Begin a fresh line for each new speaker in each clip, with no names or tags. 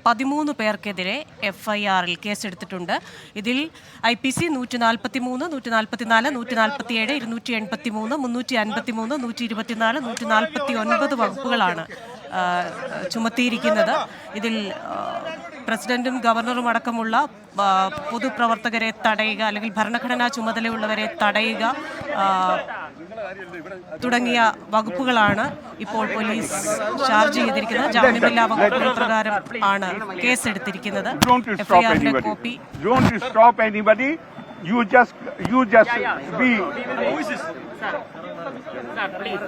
13 പേർക്കെതിരെ FIRൽ കേസെടുത്തിട്ടുണ്ട്. ഇതിൽ IPC 143, 144, 147, 283, 353, 124, 149 വകുപ്പുകളാണ് ചുമത്തിയിരിക്കുന്നത്. ഇതിൽ പ്രസിഡന്റും ഗവർണറും അടക്കമുള്ള പൊതുപ്രവർത്തകരെ തടയുക, അല്ലെങ്കിൽ ഭരണഘടനാ ചുമതലയുള്ളവരെ തടയുക തുടങ്ങിയ വകുപ്പുകളാണ് ഇപ്പോൾ പോലീസ് ചാർജ് ചെയ്തിരിക്കുന്നത്. ജാമ്യമില്ലാ വകുപ്പുകൾ പ്രകാരം ആണ് കേസെടുത്തിരിക്കുന്നത്. FIRന്റെ copy
You just be.
Who is this? Sir, please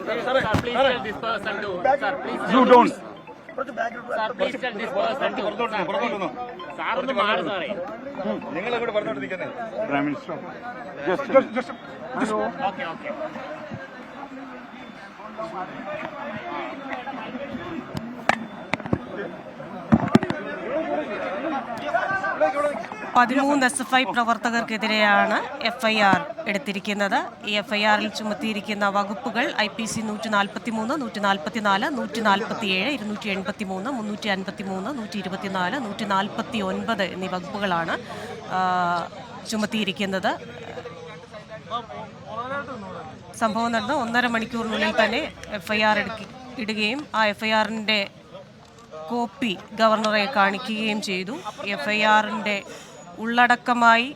tell this person to. Sir, please.
You don't.
Sir, please tell this person to. Sir, ഒന്ന് മാറ് സാറേ.
നിങ്ങൾ അങ്ങോട്ട് പറഞ്ഞോണ്ടിരിക്കുന്നേ.
Prime Minister. Just.
Okay.
13 SFI പ്രവർത്തകർക്കെതിരെയാണ് FIR എടുത്തിരിക്കുന്നത്. ഈ FIRൽ ചുമത്തിയിരിക്കുന്ന വകുപ്പുകൾ IPC 143, 144, 147, 283, 353, 124, 149 എന്നീ വകുപ്പുകളാണ് ചുമത്തിയിരിക്കുന്നത്. സംഭവം നടന്ന് 1.5 മണിക്കൂറിനുള്ളിൽ തന്നെ FIR ഇടുകയും ആ FIRന്റെ കോപ്പി ഗവർണറെ കാണിക്കുകയും ചെയ്തു. FIRന്റെ ഉള്ളടക്കമായി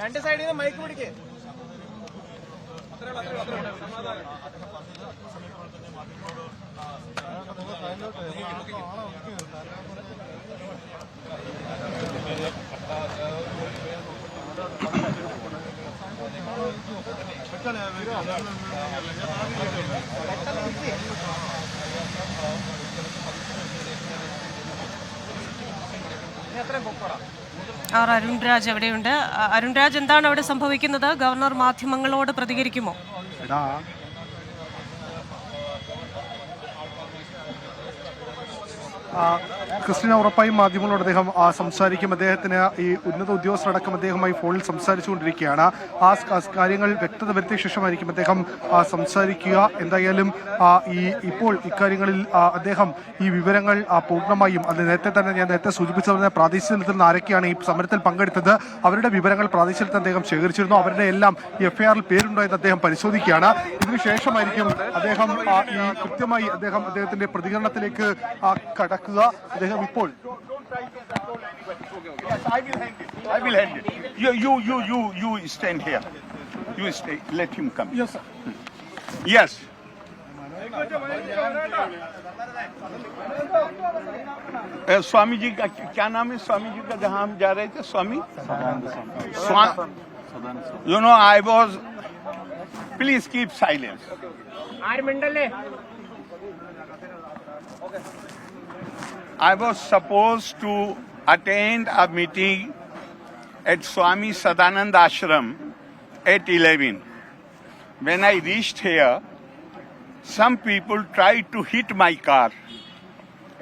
രണ്ട് സൈഡിൽ നിന്ന് മൈക്ക് പിടിക്കേ.
അരുൺരാജ് എവിടെയുണ്ട്? അരുൺരാജ്, എന്താണ് അവിടെ സംഭവിക്കുന്നത്? ഗവർണർ മാധ്യമങ്ങളോട് പ്രതികരിക്കുമോ?
ക്രിസ്ത്യന ഉറപ്പായും മാധ്യമങ്ങളോട് അദ്ദേഹം സംസാരിക്കും. അദ്ദേഹത്തിന് ഈ ഉന്നത ഉദ്യോഗസ്ഥരടക്കം അദ്ദേഹവുമായി ഫോണിൽ സംസാരിച്ചുകൊണ്ടിരിക്കുകയാണ്. ആ കാര്യങ്ങൾ വ്യക്തത വരുത്തിയ ശേഷമായിരിക്കും അദ്ദേഹം സംസാരിക്കുക. എന്തായാലും ഇപ്പോൾ ഇക്കാര്യങ്ങളിൽ അദ്ദേഹം ഈ വിവരങ്ങൾ പൂർണ്ണമായും, അത് ഞാൻ നേരത്തെ സൂചിപ്പിച്ചതുപോലെ പ്രാദേശിക തലത്തിൽ നിന്ന് ആരൊക്കെയാണ് ഈ സമരത്തിൽ പങ്കെടുത്തത് അവരുടെ വിവരങ്ങൾ പ്രാദേശിക തലത്തിൽ അദ്ദേഹം ശേഖരിച്ചിരുന്നു. അവരുടെ എല്ലാം FIRൽ പേരുണ്ടോ എന്ന് അദ്ദേഹം പരിശോധിക്കുകയാണ്. ഇതിനുശേഷമായിരിക്കും അദ്ദേഹം ഈ കൃത്യമായി അദ്ദേഹത്തിന്റെ പ്രതികരണത്തിലേക്ക് കടക്കുക. അദ്ദേഹം ഇപ്പോൾ
I will hand it. You stand here. You stay. Let him come.
Yes, sir.
Yes. Swami ji का क्या नाम है? स्वामी जी का जहाँ हम जा रहे थे, स्वामी I was. Please keep silence. I was supposed to attend a meeting at Swami Sadanand Ashram at 11. When I reached here, some people tried to hit my car.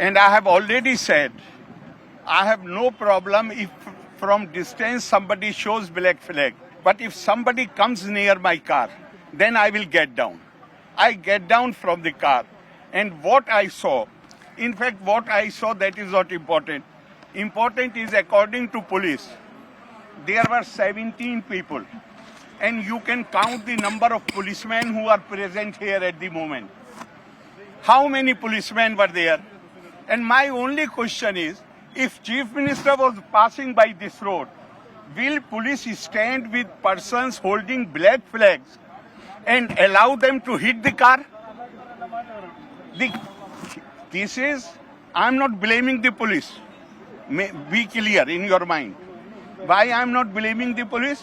And I have already said, I have no problem if from distance somebody shows black flag. But if somebody comes near my car, then I will get down. I get down from the car. And what I saw, in fact, what I saw, that is not important. Important is, according to police, there were 17 people. And you can count the number of policemen who are present here at the moment. How many policemen were there? And my only question is, if Chief Minister was passing by this road, will police stand with persons holding black flags and allow them to hit the car? I'm not blaming the police. Be clear in your mind. Why I'm not blaming the police?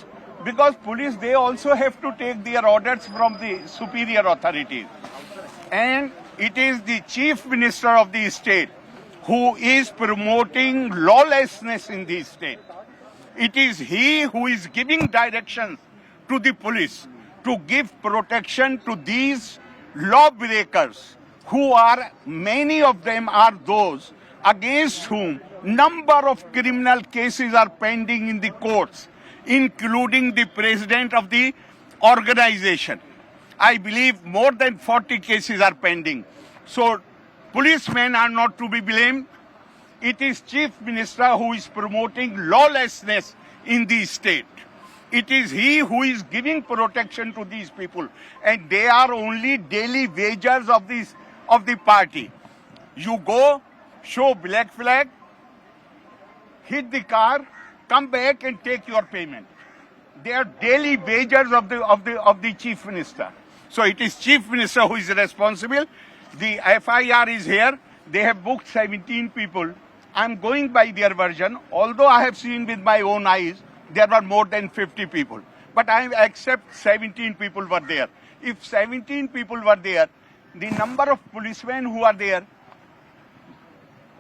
Because police, they also have to take their orders from the superior authorities. And it is the Chief Minister of the state who is promoting lawlessness in the state. It is he who is giving directions to the police to give protection to these lawbreakers, who are, many of them are those against whom number of criminal cases are pending in the courts, including the president of the organization. I believe more than 40 cases are pending. So Policemen are not to be blamed. It is Chief Minister who is promoting lawlessness in the state. It is he who is giving protection to these people, and they are only daily wagers of the party. You go, show black flag, hit the car, come back and take your payment. They are daily wagers of the Chief Minister. So it is Chief Minister who is responsible. The FIR is here. They have booked 17 people. I'm going by their version. Although I have seen with my own eyes, there were more than 50 people. But I accept 17 people were there. If 17 people were there, the number of policemen who are there,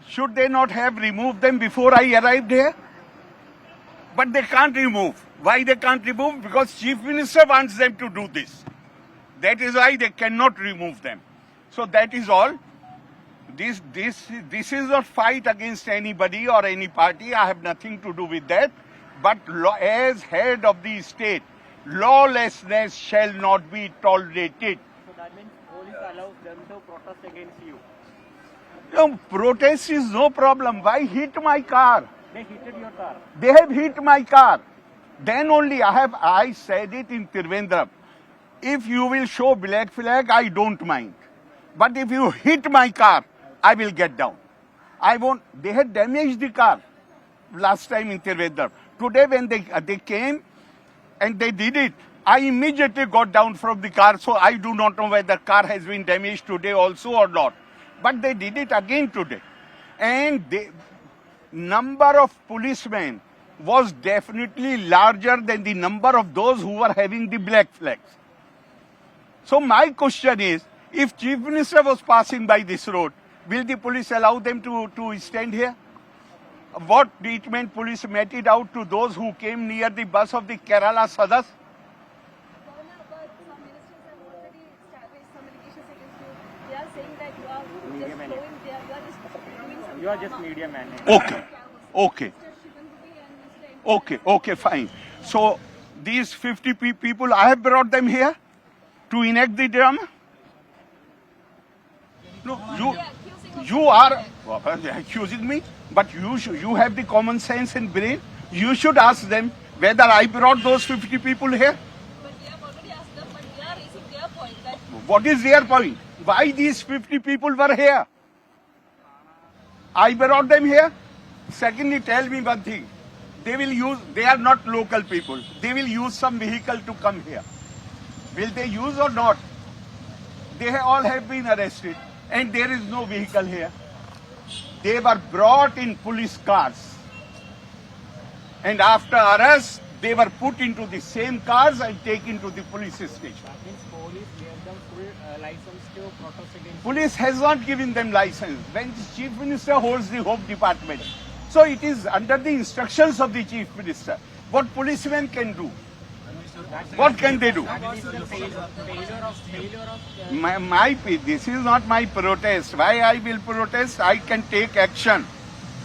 should they not have removed them before I arrived here? But they can't remove. Why they can't remove? Because Chief Minister wants them to do this. That is why they cannot remove them. So that is all. This is not fight against anybody or any party. I have nothing to do with that. But as head of the state, lawlessness shall not be tolerated.
So that means police allows them to protest against you.
No, protest is no problem. Why hit my car?
They hit your car.
They have hit my car. Then only I said it in Trivandrum. If you will show black flag, I don't mind. But if you hit my car, I will get down. I won't. They had damaged the car last time in Trivandrum. Today when they came and they did it, I immediately got down from the car. So I do not know whether the car has been damaged today also or not. But they did it again today. And the number of policemen was definitely larger than the number of those who were having the black flags. So my question is, if Chief Minister was passing by this road, will the police allow them to stand here? What treatment police meted out to those who came near the bus of the Kerala Sadas?
But some ministers have already established some allegations against you. They are saying that you are just going there, you are just doing some
You are just
drama.
media man.
Okay. Okay, fine. So these 50 people, I have brought them here to enact the drama? No, you are accusing me, but you have the common sense and brain. You should ask them whether I brought those 50 people here.
But we have already asked them, but they are raising their point that
What is their point? Why these 50 people were here? I brought them here. Secondly, tell me one thing. They are not local people. They will use some vehicle to come here. Will they use or not? They all have been arrested and there is no vehicle here. They were brought in police cars. And after arrest, they were put into the same cars and taken to the police station.
That means police gave them full license to protest against.
Police has not given them license. When the Chief Minister holds the Home Department. So it is under the instructions of the Chief Minister. What policemen can do? What can they do? This is not my protest. Why I will protest? I can take action.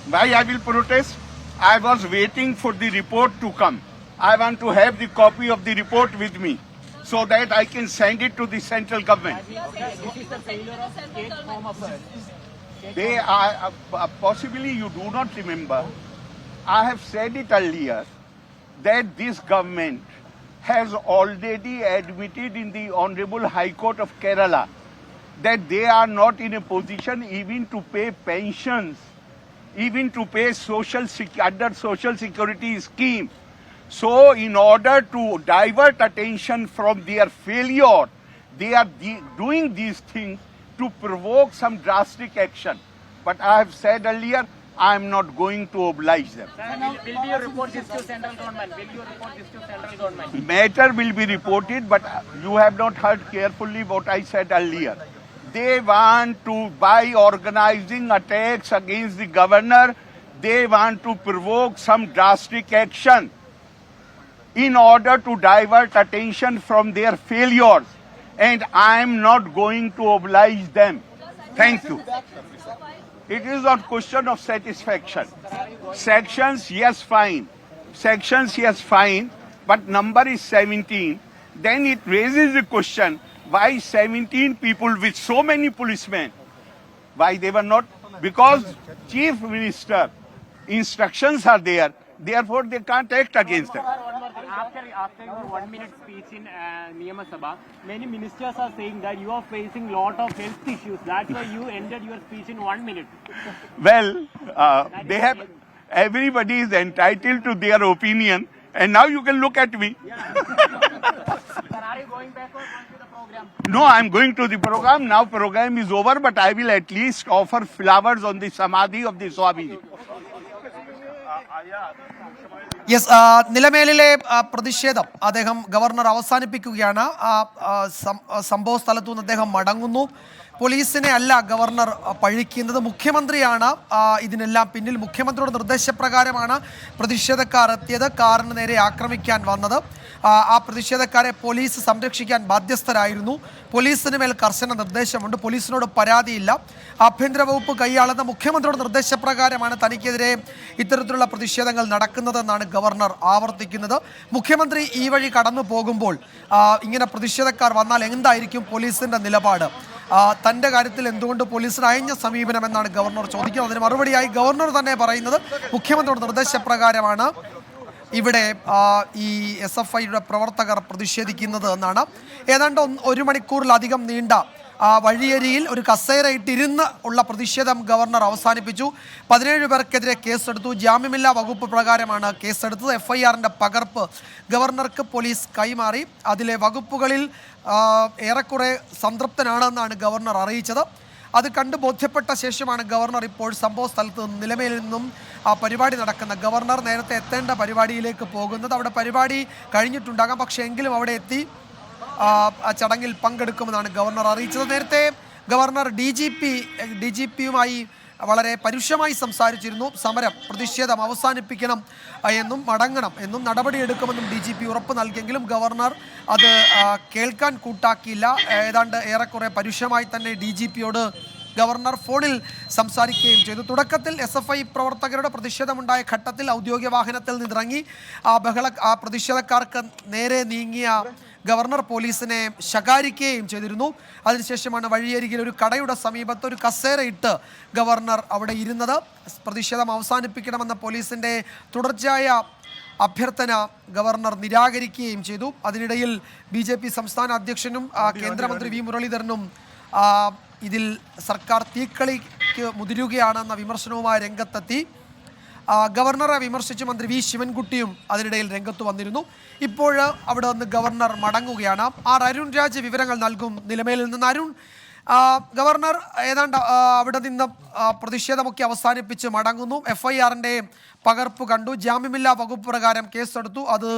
Why I will protest? I was waiting for the report to come. I want to have the copy of the report with me so that I can send it to the central government.
This is the failure of state home affairs.
They are, possibly you do not remember, I have said it earlier, that this government has already admitted in the Honorable High Court of Kerala that they are not in a position even to pay pensions, even to pay under social security scheme. So in order to divert attention from their failure, they are doing these things to provoke some drastic action. But I have said earlier, I am not going to oblige them.
Will you report this to central government? Will you report this to central government?
Matter will be reported, but you have not heard carefully what I said earlier. They want to, by organizing attacks against the governor, they want to provoke some drastic action in order to divert attention from their failures. And I am not going to oblige them. Thank you. It is not question of satisfaction. Sections, yes, fine. Sections, yes, fine. But number is 17. Then it raises the question, why 17 people with so many policemen? Why they were not? Because Chief Minister instructions are there. Therefore, they can't act against them.
After your 1 minute speech in Niyama Sabha, many ministers are saying that you are facing lot of health issues. That's why you ended your speech in 1 minute.
Well, they have. Everybody is entitled to their opinion, and now you can look at me.
Sir, are you going back or going to the program?
No, I'm going to the program. Now program is over, but I will at least offer flowers on the Samadhi of the Swamiji.
Yes, നിലമേലിലെ പ്രതിഷേധം അദ്ദേഹം governor അവസാനിപ്പിക്കുകയാണ്. സംഭവ സ്ഥലത്തു നിന്ന് അദ്ദേഹം മടങ്ങുന്നു. പോലീസിനെ അല്ല ഗവർണർ പഴിക്കുന്നത്, മുഖ്യമന്ത്രിയാണ് ഇതിനെല്ലാം പിന്നിൽ. മുഖ്യമന്ത്രിയുടെ നിർദ്ദേശപ്രകാരമാണ് പ്രതിഷേധക്കാർ എത്തിയത്, കാറിന് നേരെ ആക്രമിക്കാൻ വന്നത്. ആ പ്രതിഷേധക്കാരെ പോലീസ് സംരക്ഷിക്കാൻ ബാധ്യസ്ഥരായിരുന്നു. പോലീസിന് മേൽ കർശന നിർദ്ദേശമുണ്ട്, പോലീസിനോട് പരാതിയില്ല. ആഭ്യന്തര വകുപ്പ് കൈയാളുന്ന മുഖ്യമന്ത്രിയുടെ നിർദ്ദേശപ്രകാരമാണ് തനിക്കെതിരെ ഇത്തരത്തിലുള്ള പ്രതിഷേധങ്ങൾ നടക്കുന്നതെന്നാണ് ഗവർണർ ആവർത്തിക്കുന്നത്. മുഖ്യമന്ത്രി ഈ വഴി കടന്നു പോകുമ്പോൾ ഇങ്ങനെ പ്രതിഷേധക്കാർ വന്നാൽ എന്തായിരിക്കും പോലീസിൻ്റെ നിലപാട്? തൻ്റെ കാര്യത്തിൽ എന്തുകൊണ്ട് പോലീസിന് അയഞ്ഞ സമീപനം എന്നാണ് ഗവർണർ ചോദിക്കുന്നത്. അതിന് മറുപടിയായി ഗവർണർ തന്നെ പറയുന്നത് മുഖ്യമന്ത്രിയുടെ നിർദ്ദേശപ്രകാരമാണ് ഇവിടെ ഈ SFIയുടെ പ്രവർത്തകർ പ്രതിഷേധിക്കുന്നത് എന്നാണ്. ഏതാണ്ട് 1 മണിക്കൂറിലധികം നീണ്ട വഴിയരിയിൽ ഒരു കസേരയിട്ടിരുന്ന് ഉള്ള പ്രതിഷേധം ഗവർണർ അവസാനിപ്പിച്ചു. 17 പേർക്കെതിരെ കേസെടുത്തു. ജാമ്യമില്ലാ വകുപ്പ് പ്രകാരമാണ് കേസെടുത്തത്. FIRന്റെ പകർപ്പ് ഗവർണർക്ക് പോലീസ് കൈമാറി. അതിലെ വകുപ്പുകളിൽ ഏറെക്കുറെ സംതൃപ്തനാണെന്നാണ് ഗവർണർ അറിയിച്ചത്. അത് കണ്ട് ബോധ്യപ്പെട്ട ശേഷമാണ് ഗവർണർ ഇപ്പോൾ സംഭവ സ്ഥലത്ത് നിലമേലിൽ നിന്നും പരിപാടി നടക്കുന്ന, ഗവർണർ നേരത്തെ എത്തേണ്ട പരിപാടിയിലേക്ക് പോകുന്നത്. അവിടെ പരിപാടി കഴിഞ്ഞിട്ടുണ്ടാകാം, പക്ഷേ എങ്കിലും അവിടെ എത്തി ചടങ്ങിൽ പങ്കെടുക്കുമെന്നാണ് ഗവർണർ അറിയിച്ചത്. നേരത്തെ ഗവർണർ DGPയുമായി വളരെ പരുഷമായി സംസാരിച്ചിരുന്നു. സമരം പ്രതിഷേധം അവസാനിപ്പിക്കണം എന്നും മടങ്ങണം എന്നും നടപടിയെടുക്കുമെന്നും DGP ഉറപ്പ് നൽകിയെങ്കിലും ഗവർണർ അത് കേൾക്കാൻ കൂട്ടാക്കിയില്ല. ഏതാണ്ട് ഏറെക്കുറെ പരുഷമായി തന്നെ DGPയോട് ഗവർണർ ഫോണിൽ സംസാരിക്കുകയും ചെയ്തു. തുടക്കത്തിൽ SFI പ്രവർത്തകരുടെ പ്രതിഷേധമുണ്ടായ ഘട്ടത്തിൽ ഔദ്യോഗിക വാഹനത്തിൽ നിന്നിറങ്ങി പ്രതിഷേധക്കാർക്ക് നേരെ നീങ്ങിയ ഗവർണർ പോലീസിനെ ശകാരിക്കുകയും ചെയ്തിരുന്നു. അതിനുശേഷമാണ് വഴിയരികിൽ ഒരു കടയുടെ സമീപത്ത് ഒരു കസേരയിട്ട് ഗവർണർ അവിടെ ഇരുന്നത്. പ്രതിഷേധം അവസാനിപ്പിക്കണമെന്ന പോലീസിൻ്റെ തുടർച്ചയായ അഭ്യർത്ഥന ഗവർണർ നിരാകരിക്കുകയും ചെയ്തു. അതിനിടയിൽ BJP സംസ്ഥാന അധ്യക്ഷനും കേന്ദ്രമന്ത്രി V മുരളീധരനും ഇതിൽ സർക്കാർ തീക്കളിക്ക് മുതിരുകയാണെന്ന വിമർശനവുമായി രംഗത്തെത്തി. ഗവർണറെ വിമർശിച്ച് മന്ത്രി V ശിവൻകുട്ടിയും അതിനിടയിൽ രംഗത്ത് വന്നിരുന്നു. ഇപ്പോൾ അവിടെ നിന്ന് ഗവർണർ മടങ്ങുകയാണ്. അരുൺ രാജ് വിവരങ്ങൾ നൽകും നിലമേലിൽ നിന്ന്. അരുൺ, ഗവർണർ ഏതാണ്ട് അവിടെ നിന്ന് പ്രതിഷേധമൊക്കെ അവസാനിപ്പിച്ച് മടങ്ങുന്നു. FIRന്റെ പകർപ്പ് കണ്ടു. ജാമ്യമില്ലാ വകുപ്പ് പ്രകാരം കേസെടുത്തു. അത്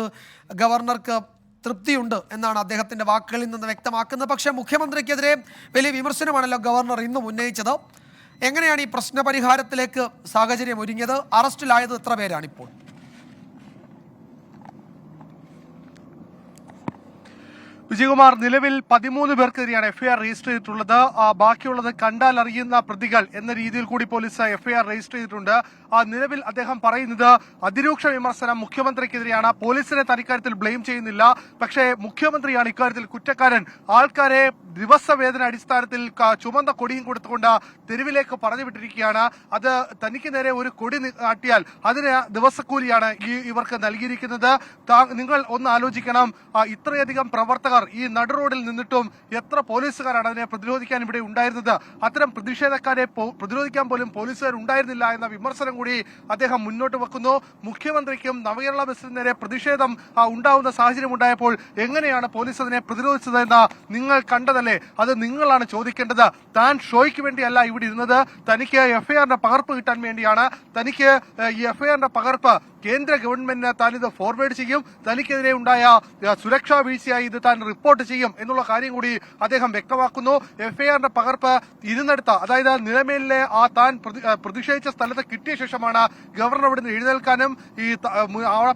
ഗവർണർക്ക് തൃപ്തിയുണ്ട് എന്നാണ് അദ്ദേഹത്തിൻ്റെ വാക്കുകളിൽ നിന്ന് വ്യക്തമാക്കുന്നത്. പക്ഷേ മുഖ്യമന്ത്രിക്കെതിരെ വലിയ വിമർശനമാണല്ലോ ഗവർണർ ഇന്നും ഉന്നയിച്ചത്. എങ്ങനെയാണ് ഈ പ്രശ്നപരിഹാരത്തിലേക്ക് സാഹചര്യം ഒരുങ്ങിയത്? അറസ്റ്റിലായത് എത്ര പേരാണിപ്പോൾ?
വിജയകുമാർ, നിലവിൽ 13 പേർക്കെതിരെയാണ് FIR രജിസ്റ്റർ ചെയ്തിട്ടുള്ളത്. ബാക്കിയുള്ളത് കണ്ടാൽ അറിയുന്ന പ്രതികൾ എന്ന രീതിയിൽ കൂടി പോലീസ് FIR രജിസ്റ്റർ ചെയ്തിട്ടുണ്ട്. നിലവിൽ അദ്ദേഹം പറയുന്നത് അതിരൂക്ഷ വിമർശനം മുഖ്യമന്ത്രിക്കെതിരെയാണ്. പോലീസിനെ തനിക്കാര്യത്തിൽ ബ്ലെയിം ചെയ്യുന്നില്ല, പക്ഷേ മുഖ്യമന്ത്രിയാണ് ഇക്കാര്യത്തിൽ കുറ്റക്കാരൻ. ആൾക്കാരെ ദിവസവേതന അടിസ്ഥാനത്തിൽ ചുമന്ന കൊടിയും കൊടുത്തുകൊണ്ട് തെരുവിലേക്ക് പറഞ്ഞു വിട്ടിരിക്കുകയാണ്. അത് തനിക്ക് നേരെ ഒരു കൊടി നാട്ടിയാൽ അതിന് ദിവസക്കൂലിയാണ് ഇവർക്ക് നൽകിയിരിക്കുന്നത്. നിങ്ങൾ ഒന്ന് ആലോചിക്കണം, ഇത്രയധികം പ്രവർത്തകർ ഈ നടുറോഡിൽ നിന്നിട്ടും എത്ര പോലീസുകാരാണ് അതിനെ പ്രതിരോധിക്കാൻ ഇവിടെ ഉണ്ടായിരുന്നത്? അത്തരം പ്രതിഷേധക്കാരെ പ്രതിരോധിക്കാൻ പോലും പോലീസുകാർ ഉണ്ടായിരുന്നില്ല എന്ന വിമർശനം കൂടി അദ്ദേഹം മുന്നോട്ട് വെക്കുന്നു. മുഖ്യമന്ത്രിക്കും നവകേരള ബസിന് നേരെ പ്രതിഷേധം ഉണ്ടാവുന്ന സാഹചര്യം ഉണ്ടായപ്പോൾ എങ്ങനെയാണ് പോലീസ് അതിനെ പ്രതിരോധിച്ചതെന്ന് നിങ്ങൾ കണ്ടതല്ലേ? അത് നിങ്ങളാണ് ചോദിക്കേണ്ടത്. താൻ ഷോയ്ക്ക് വേണ്ടിയല്ല ഇവിടെ ഇരുന്നത്. തനിക്ക് FIRന്റെ പകർപ്പ് കിട്ടാൻ വേണ്ടിയാണ്. തനിക്ക് ഈ FIRന്റെ പകർപ്പ് കേന്ദ്ര ഗവൺമെന്റിന് താൻ ഇത് ഫോർവേഡ് ചെയ്യും. തനിക്കെതിരെ ഉണ്ടായ സുരക്ഷാ വീഴ്ചയായി ഇത് താൻ റിപ്പോർട്ട് ചെയ്യും എന്നുള്ള കാര്യം കൂടി അദ്ദേഹം വ്യക്തമാക്കുന്നു. FIRന്റെ പകർപ്പ് ഇരുന്നെടുത്ത, അതായത് നിലമേലിലെ താൻ പ്രതിഷേധിച്ച സ്ഥലത്ത് കിട്ടിയ ശേഷമാണ് ഗവർണർ അവിടെ നിന്ന് എഴുന്നേൽക്കാനും ഈ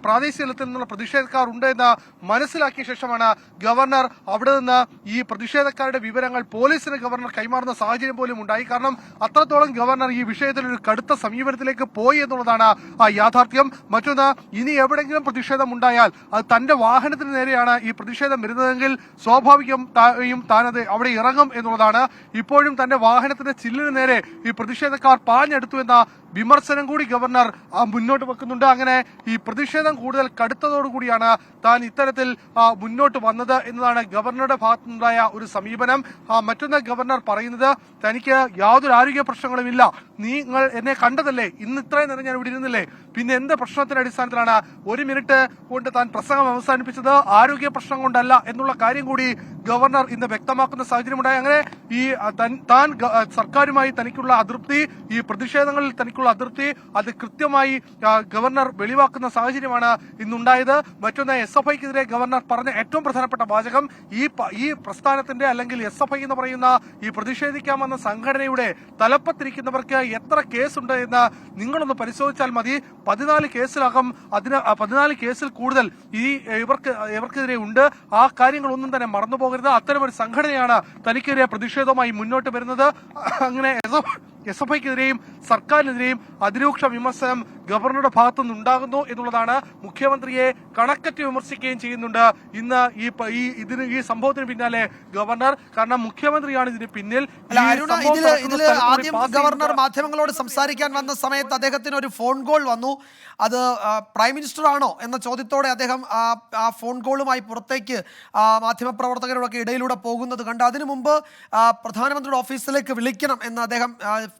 പ്രാദേശിക തലത്തിൽ നിന്നുള്ള പ്രതിഷേധക്കാർ ഉണ്ട് എന്ന് മനസ്സിലാക്കിയ ശേഷമാണ് ഗവർണർ അവിടെ നിന്ന് ഈ പ്രതിഷേധക്കാരുടെ വിവരങ്ങൾ പോലീസിന് ഗവർണർ കൈമാറുന്ന സാഹചര്യം പോലും ഉണ്ടായി. കാരണം അത്രത്തോളം ഗവർണർ ഈ വിഷയത്തിൽ ഒരു കടുത്ത സമീപനത്തിലേക്ക് പോയി എന്നുള്ളതാണ് യാഥാർത്ഥ്യം. മറ്റൊന്ന്, ഇനി എവിടെയെങ്കിലും പ്രതിഷേധം ഉണ്ടായാൽ അത് തന്റെ വാഹനത്തിന് നേരെയാണ് ഈ പ്രതിഷേധം വരുന്നതെങ്കിൽ സ്വാഭാവികമായും താനത് അവിടെ ഇറങ്ങും എന്നുള്ളതാണ്. ഇപ്പോഴും തന്റെ വാഹനത്തിന്റെ ചില്ലിന് നേരെ ഈ പ്രതിഷേധക്കാർ പാഞ്ഞെടുത്തു എന്ന വിമർശനം കൂടി ഗവർണർ മുന്നോട്ട് വെക്കുന്നുണ്ട്. അങ്ങനെ ഈ പ്രതിഷേധം കൂടുതൽ കടുത്തതോടുകൂടിയാണ് താൻ ഇത്തരത്തിൽ മുന്നോട്ട് വന്നത് എന്നതാണ് ഗവർണറുടെ ഭാഗത്തുനിന്നുണ്ടായ ഒരു സമീപനം. മറ്റൊന്ന്, ഗവർണർ പറയുന്നത് തനിക്ക് യാതൊരു ആരോഗ്യ പ്രശ്നങ്ങളുമില്ല, നിങ്ങൾ എന്നെ കണ്ടതല്ലേ, ഇന്ന് ഇത്രയും നേരം ഞാൻ ഇവിടെ ഇരുന്നില്ലേ, പിന്നെ എന്ത് പ്രശ്നത്തിന്റെ അടിസ്ഥാനത്തിലാണ് 1 മിനിറ്റ് കൊണ്ട് താൻ പ്രസംഗം അവസാനിപ്പിച്ചത്, ആരോഗ്യ പ്രശ്നം കൊണ്ടല്ല എന്നുള്ള കാര്യം കൂടി ഗവർണർ ഇന്ന് വ്യക്തമാക്കുന്ന സാഹചര്യമുണ്ടായി. അങ്ങനെ ഈ താൻ സർക്കാരുമായി തനിക്കുള്ള അതൃപ്തി, ഈ പ്രതിഷേധങ്ങളിൽ തനിക്കുള്ള അതൃപ്തി അത് കൃത്യമായി ഗവർണർ വെളിവാക്കുന്ന സാഹചര്യമാണ് ഇന്നുണ്ടായത്. മറ്റൊന്ന്, SFIക്കെതിരെ ഗവർണർ പറഞ്ഞ ഏറ്റവും പ്രധാനപ്പെട്ട വാചകം ഈ പ്രസ്ഥാനത്തിന്റെ അല്ലെങ്കിൽ SFI എന്ന് പറയുന്ന ഈ പ്രതിഷേധിക്കാമെന്ന സംഘടനയുടെ തലപ്പത്തിരിക്കുന്നവർക്ക് എത്ര കേസുണ്ട് എന്ന് നിങ്ങളൊന്ന് പരിശോധിച്ചാൽ മതി. 14 കേസിലകം 14 കേസിൽ കൂടുതൽ ഇവർക്കെതിരെ ഉണ്ട്. ആ കാര്യങ്ങളൊന്നും തന്നെ മറന്നുപോകരുത്. അത്തരമൊരു സംഘടനയാണ് തനിക്കെതിരെ പ്രതിഷേധവുമായി മുന്നോട്ട് വരുന്നത്. അങ്ങനെ SFIക്കെതിരെയും സർക്കാരിനെതിരെയും അതിരൂക്ഷ വിമർശനം ഗവർണറുടെ ഭാഗത്തുനിന്ന് ഉണ്ടാകുന്നു എന്നുള്ളതാണ്. മുഖ്യമന്ത്രിയെ കണക്കറ്റ് വിമർശിക്കുകയും ചെയ്യുന്നുണ്ട് ഇന്ന് ഈ സംഭവത്തിന് പിന്നാലെ ഗവർണർ. കാരണം മുഖ്യമന്ത്രിയാണ് ഇതിന് പിന്നിൽ.
ആദ്യം ഗവർണർ മാധ്യമങ്ങളോട് സംസാരിക്കാൻ വന്ന സമയത്ത് അദ്ദേഹത്തിന് ഒരു ഫോൺ കോൾ വന്നു. അത് പ്രൈം മിനിസ്റ്റർ ആണോ എന്ന ചോദ്യത്തോടെ അദ്ദേഹം ആ ഫോൺ കോളുമായി പുറത്തേക്ക് മാധ്യമപ്രവർത്തകരോടൊക്കെ ഇടയിലൂടെ പോകുന്നത് കണ്ട് അതിനു മുമ്പ് പ്രധാനമന്ത്രിയുടെ ഓഫീസിലേക്ക് വിളിക്കണം എന്ന് അദ്ദേഹം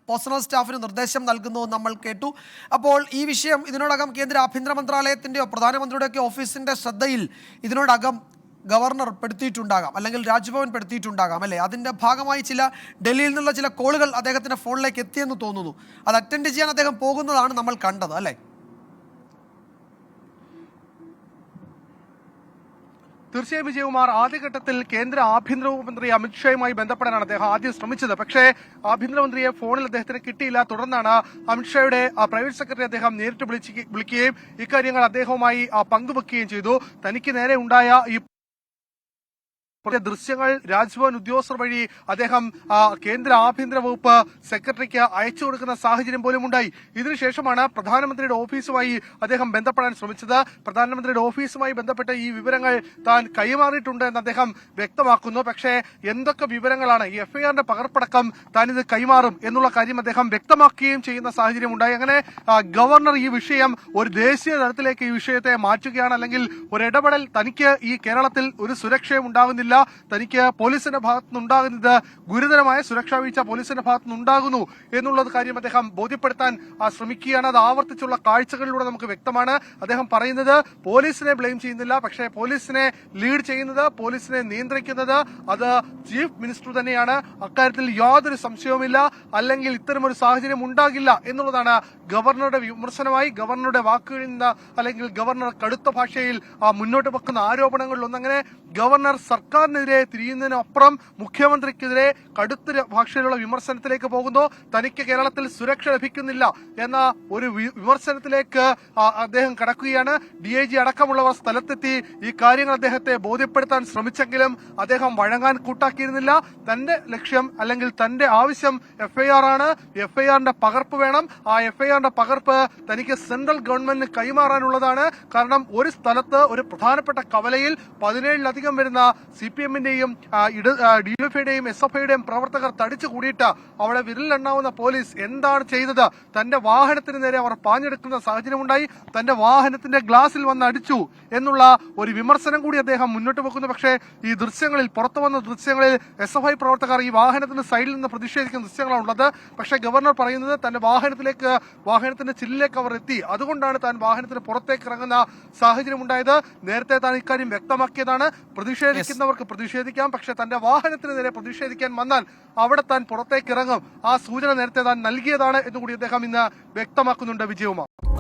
പേഴ്സണൽ സ്റ്റാഫിന് നിർദ്ദേശം നൽകുന്നു നമ്മൾ കേട്ടു. അപ്പോൾ ഈ വിഷയം ഇതിനോടകം കേന്ദ്ര ആഭ്യന്തര മന്ത്രാലയത്തിൻ്റെയോ പ്രധാനമന്ത്രിയുടെയൊക്കെ ഓഫീസിൻ്റെ ശ്രദ്ധയിൽ ഇതിനോടകം ഗവർണർ പെടുത്തിയിട്ടുണ്ടാകാം, അല്ലെങ്കിൽ രാജ്ഭവൻ പെടുത്തിയിട്ടുണ്ടാകാം അല്ലേ? അതിൻ്റെ ഭാഗമായി ഡൽഹിയിൽ നിന്നുള്ള ചില കോളുകൾ അദ്ദേഹത്തിൻ്റെ ഫോണിലേക്ക് എത്തിയെന്ന് തോന്നുന്നു. അത് അറ്റൻഡ് ചെയ്യാൻ അദ്ദേഹം പോകുന്നതാണ് നമ്മൾ കണ്ടത് അല്ലേ?
തീർച്ചയായും വിജയകുമാർ, ആദ്യഘട്ടത്തിൽ കേന്ദ്ര ആഭ്യന്തരമന്ത്രി അമിത്ഷായുമായി ബന്ധപ്പെടാനാണ് അദ്ദേഹം ആദ്യം ശ്രമിച്ചത്. പക്ഷേ ആഭ്യന്തരമന്ത്രിയെ ഫോണിൽ അദ്ദേഹത്തിന് കിട്ടിയില്ല. തുടർന്നാണ് അമിത്ഷായുടെ പ്രൈവറ്റ് സെക്രട്ടറി അദ്ദേഹം നേരിട്ട് വിളിക്കുകയും ഇക്കാര്യങ്ങൾ അദ്ദേഹവുമായി പങ്കുവെക്കുകയും ചെയ്തു. തനിക്ക് നേരെ ഉണ്ടായ ഈ ദൃശ്യങ്ങൾ രാജ്ഭവൻ ഉദ്യോഗസ്ഥർ വഴി അദ്ദേഹം കേന്ദ്ര ആഭ്യന്തര വകുപ്പ് സെക്രട്ടറിക്ക് അയച്ചു കൊടുക്കുന്ന സാഹചര്യം പോലും ഉണ്ടായി. ഇതിനുശേഷമാണ് പ്രധാനമന്ത്രിയുടെ ഓഫീസുമായി അദ്ദേഹം ബന്ധപ്പെടാൻ ശ്രമിച്ചത്. പ്രധാനമന്ത്രിയുടെ ഓഫീസുമായി ബന്ധപ്പെട്ട ഈ വിവരങ്ങൾ താൻ കൈമാറിയിട്ടുണ്ട് എന്ന് അദ്ദേഹം വ്യക്തമാക്കുന്നു. പക്ഷേ എന്തൊക്കെ വിവരങ്ങളാണ്, ഈ FIRന്റെ പകർപ്പടക്കം താൻ ഇത് കൈമാറും എന്നുള്ള കാര്യം അദ്ദേഹം വ്യക്തമാക്കുകയും ചെയ്യുന്ന സാഹചര്യം ഉണ്ടായി. അങ്ങനെ ഗവർണർ ഈ വിഷയം ഒരു ദേശീയ തലത്തിലേക്ക് ഈ വിഷയത്തെ മാറ്റുകയാണ്. അല്ലെങ്കിൽ ഒരു ഇടപെടൽ തനിക്ക് ഈ കേരളത്തിൽ ഒരു സുരക്ഷയും ഉണ്ടാകുന്നില്ല, തനിക്ക് പോലീസിന്റെ ഭാഗത്തുനിന്നുണ്ടാകുന്നത് ഗുരുതരമായ സുരക്ഷാ വീഴ്ച പോലീസിന്റെ ഭാഗത്തുനിന്നുണ്ടാകുന്നു എന്നുള്ളത് കാര്യം അദ്ദേഹം ബോധ്യപ്പെടുത്താൻ ശ്രമിക്കുകയാണ്. അത് ആവർത്തിച്ചുള്ള കാഴ്ചകളിലൂടെ നമുക്ക് വ്യക്തമാണ്. അദ്ദേഹം പറയുന്നത് പോലീസിനെ ബ്ലെയിം ചെയ്യുന്നില്ല, പക്ഷേ പോലീസിനെ ലീഡ് ചെയ്യുന്നത്, പോലീസിനെ നിയന്ത്രിക്കുന്നത് അത് ചീഫ് മിനിസ്റ്റർ തന്നെയാണ്. അക്കാര്യത്തിൽ യാതൊരു സംശയവുമില്ല. അല്ലെങ്കിൽ ഇത്തരമൊരു സാഹചര്യം ഉണ്ടാകില്ല എന്നുള്ളതാണ് ഗവർണറുടെ വിമർശനമായി ഗവർണറുടെ വാക്കുകളിൽ നിന്ന് അല്ലെങ്കിൽ ഗവർണർ കടുത്ത ഭാഷയിൽ മുന്നോട്ട് വെക്കുന്ന ആരോപണങ്ങളിലൊന്നും. അങ്ങനെ ഗവർണർ സർക്കാരിനെതിരെ തിരിയുന്നതിനപ്പുറം മുഖ്യമന്ത്രിക്കെതിരെ കടുത്ത ഭാഷയിലുള്ള വിമർശനത്തിലേക്ക് പോകുന്നു. തനിക്ക് കേരളത്തിൽ സുരക്ഷ ലഭിക്കുന്നില്ല എന്ന ഒരു വിമർശനത്തിലേക്ക് അദ്ദേഹം കടക്കുകയാണ്. DIG അടക്കമുള്ളവർ സ്ഥലത്തെത്തി ഈ കാര്യങ്ങൾ അദ്ദേഹത്തെ ബോധ്യപ്പെടുത്താൻ ശ്രമിച്ചെങ്കിലും അദ്ദേഹം വഴങ്ങാൻ കൂട്ടാക്കിയിരുന്നില്ല. തന്റെ ലക്ഷ്യം അല്ലെങ്കിൽ തന്റെ ആവശ്യം FIR ആണ്. FIRന്റെ പകർപ്പ് വേണം. ആ FIRന്റെ പകർപ്പ് തനിക്ക് സെൻട്രൽ ഗവൺമെന്റിന് കൈമാറാനുള്ളതാണ്. കാരണം ഒരു സ്ഥലത്ത് ഒരു പ്രധാനപ്പെട്ട കവലയിൽ 17-ലധികം വരുന്ന CPMന്റെയും DYFIയുടെയും SFIയുടെയും പ്രവർത്തകർ തടിച്ചു കൂടിയിട്ട് അവിടെ വിരലിലെണ്ണാവുന്ന പോലീസ് എന്താണ് ചെയ്തത്? തന്റെ വാഹനത്തിന് നേരെ അവർ പാഞ്ഞെടുക്കുന്ന സാഹചര്യമുണ്ടായി. തന്റെ വാഹനത്തിന്റെ ഗ്ലാസിൽ വന്ന് അടിച്ചു എന്നുള്ള ഒരു വിമർശനം കൂടി അദ്ദേഹം മുന്നോട്ട് വെക്കുന്നു. പക്ഷേ ഈ ദൃശ്യങ്ങളിൽ, പുറത്തു വന്ന ദൃശ്യങ്ങളിൽ SFI പ്രവർത്തകർ ഈ വാഹനത്തിന്റെ സൈഡിൽ നിന്ന് പ്രതിഷേധിക്കുന്ന ദൃശ്യങ്ങളാണ് ഉള്ളത്. പക്ഷേ ഗവർണർ പറയുന്നത് തന്റെ വാഹനത്തിന്റെ ചില്ലിലേക്ക് അവർ എത്തി, അതുകൊണ്ടാണ് താൻ വാഹനത്തിന് പുറത്തേക്ക് ഇറങ്ങുന്ന സാഹചര്യം ഉണ്ടായത്. നേരത്തെ താൻ ഇക്കാര്യം വ്യക്തമാക്കിയതാണ്. പ്രതിഷേധിക്കുന്നവർക്ക് പ്രതിഷേധിക്കാം, പക്ഷെ തന്റെ വാഹനത്തിന് നേരെ പ്രതിഷേധിക്കാൻ വന്നാൽ അവിടെ താൻ പുറത്തേക്ക് ഇറങ്ങും. ആ സൂചന നേരത്തെ താൻ നൽകിയതാണ് എന്നുകൂടി അദ്ദേഹം ഇന്ന് വ്യക്തമാക്കുന്നുണ്ട്. വിജയകുമാർ.